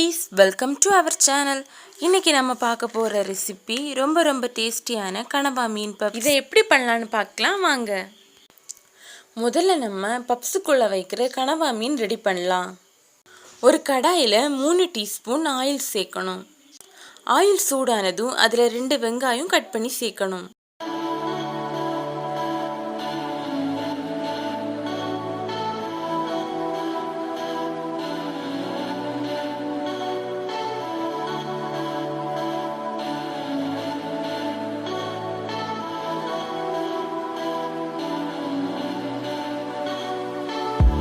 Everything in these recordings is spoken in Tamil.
foodies, welcome to our channel. இன்னைக்கு நம்ம பார்க்க போற ரெசிபி ரொம்ப டேஸ்டியான கனவா மீன் பப்ஸ். இதை எப்படி பண்ணலாம்னு பார்க்கலாம் வாங்க. முதல்ல நம்ம பப்ஸுக்குள்ள வைக்கிற கனவா மீன் ரெடி பண்ணலாம். ஒரு கடாயில 3 டீஸ்பூன் ஆயில் சேர்க்கணும். ஆயில் சூடானதும் அதுல 2 வெங்காயம் கட் பண்ணி சேர்க்கணும்.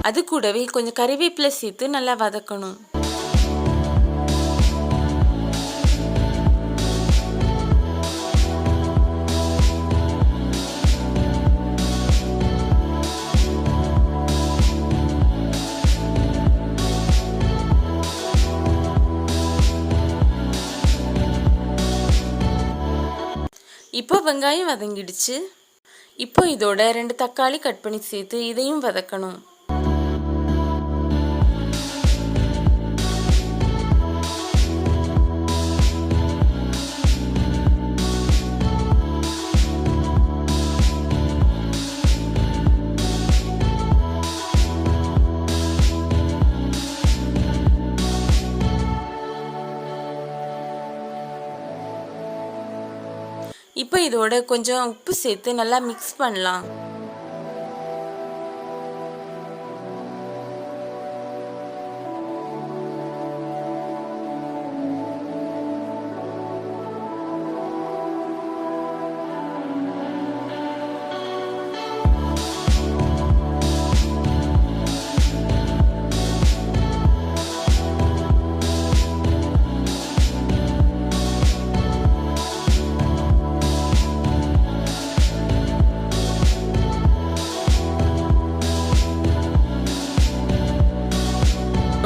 அது கூடவே கொஞ்சம் கறிவேப்பிலை சேர்த்து நல்லா வதக்கணும். இப்போ வெங்காயம் வதங்கிடுச்சு. இப்போ இதோட 2 தக்காளி கட் பண்ணி சேர்த்து இதையும் வதக்கணும். இப்போ இதோட கொஞ்சம் உப்பு சேர்த்து நல்லா மிக்ஸ் பண்ணலாம்.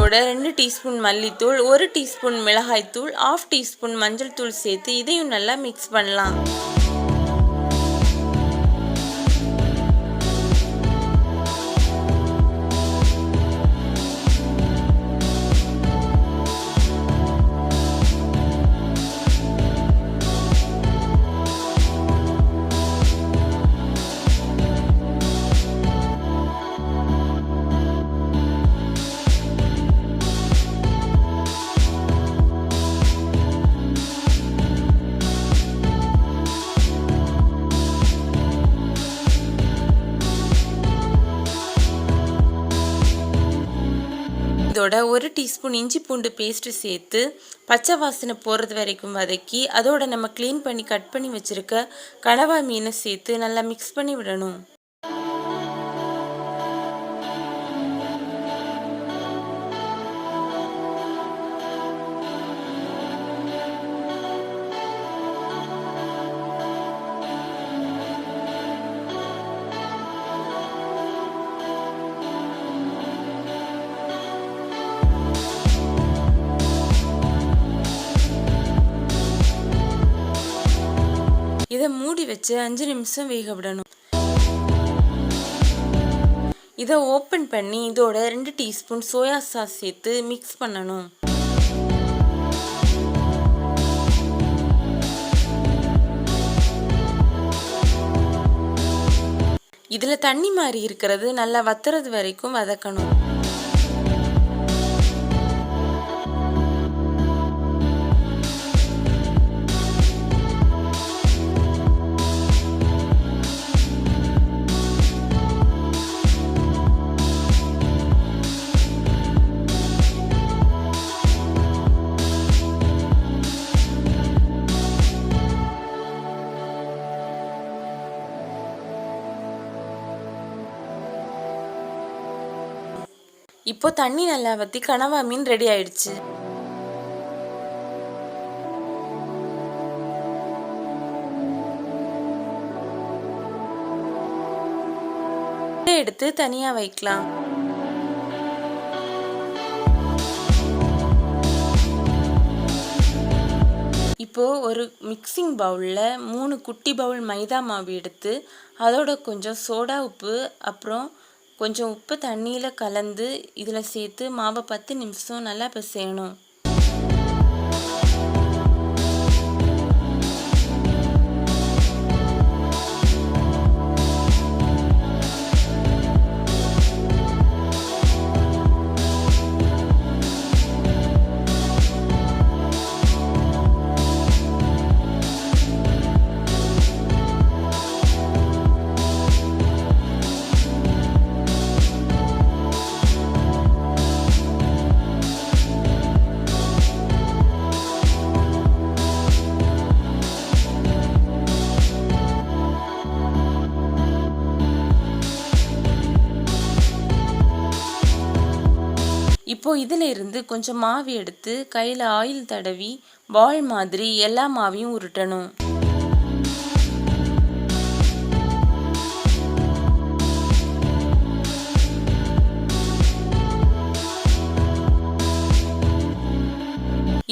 இதோட 2 டீஸ்பூன் மல்லித்தூள், 1 டீஸ்பூன் மிளகாய்த்தூள், 1/2 டீஸ்பூன் மஞ்சள் தூள் சேர்த்து இதையும் நல்லா மிக்ஸ் பண்ணலாம். இதோட 1 டீஸ்பூன் இஞ்சி பூண்டு பேஸ்ட் சேர்த்து பச்சை வாசனை போகிறது வரைக்கும் வதக்கி அதோட நம்ம க்ளீன் பண்ணி கட் பண்ணி வச்சிருக்க கனவா மீனை சேர்த்து நல்லா மிக்ஸ் பண்ணி விடணும். இதை மூடி வச்சு 5 நிமிஷம் வேக விடணும். இதை ஓப்பன் பண்ணி இதோட 2 டீஸ்பூன் சோயா சாஸ் சேர்த்து மிக்ஸ் பண்ணணும். இதுல தண்ணி மாதிரி இருக்கிறது நல்லா வத்துறது வரைக்கும் வதக்கணும். இப்போ தண்ணி நல்லா வத்தி கனவா மீன் ரெடி ஆயிடுச்சு. எடுத்து தனியா வைக்கலாம். இப்போ ஒரு மிக்சிங் பவுல்ல 3 குட்டி பவுல் மைதா மாவு எடுத்து அதோட கொஞ்சம் சோடா உப்பு அப்புறம் கொஞ்சம் உப்பு தண்ணியில் கலந்து இதில் சேர்த்து மாவை 10 நிமிஷம் நல்லா பிசையணும். இப்போ இதில் இருந்து கொஞ்சம் மாவு எடுத்து கையில் ஆயில் தடவி பால் மாதிரி எல்லா மாவையும் உருட்டணும்.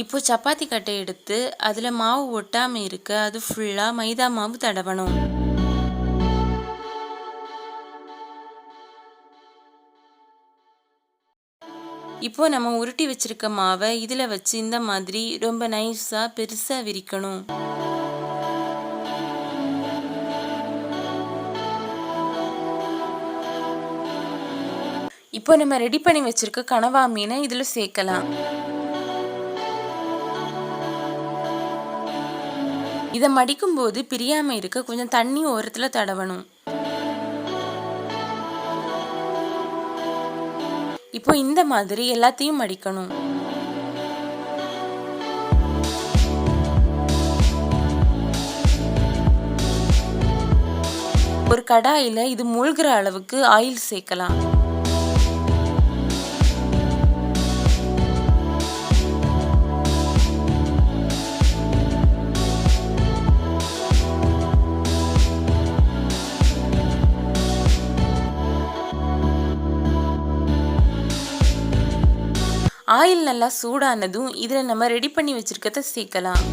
இப்போ சப்பாத்தி கட்டை எடுத்து அதில் மாவு ஒட்டாமல் இருக்க அது ஃபுல்லாக மைதா மாவு தடவணும். இப்போ நம்ம உருட்டி வச்சிருக்க மாவை இதில் வச்சு இந்த மாதிரி ரொம்ப நைஸாக பெருசாக விரிக்கணும். இப்போ நம்ம ரெடி பண்ணி வச்சிருக்க கனவா மீனை இதில் சேர்க்கலாம். இதை மடிக்கும் போது பிரியாமல் இருக்க கொஞ்சம் தண்ணி ஓரத்தில் தடவணும். இப்போ இந்த மாதிரி எல்லாத்தையும் மடிக்கணும். ஒரு கடாயில் இது மூழ்கிற அளவுக்கு ஆயில் சேர்க்கலாம். ஆயில் நல்லா சூடானதும் இதில் நம்ம ரெடி பண்ணி வச்சிருக்கிறத சேர்க்கலாம்.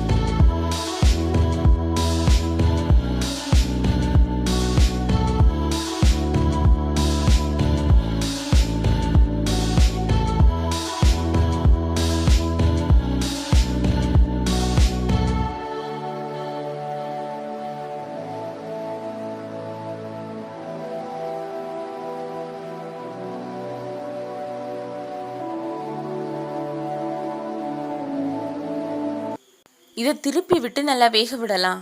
இதை திருப்பி விட்டு நல்லா வேக விடலாம்.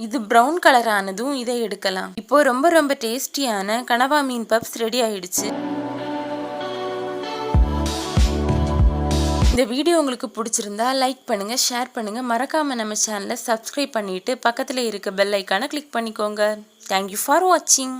இது ப்ரௌன் கலர் ஆனதும் இதை எடுக்கலாம். இப்போ ரொம்ப ரொம்ப டேஸ்டியான கனவா மீன் பப்ஸ் ரெடி ஆயிடுச்சு. இந்த வீடியோ உங்களுக்கு பிடிச்சிருந்தா லைக் பண்ணுங்க, ஷேர் பண்ணுங்க, மறக்காம நம்ம சேனலை சப்ஸ்கிரைப் பண்ணிட்டு பக்கத்துல இருக்க பெல் ஐக்கானை கிளிக் பண்ணிக்கோங்க. தேங்க்யூ ஃபார் வாட்சிங்.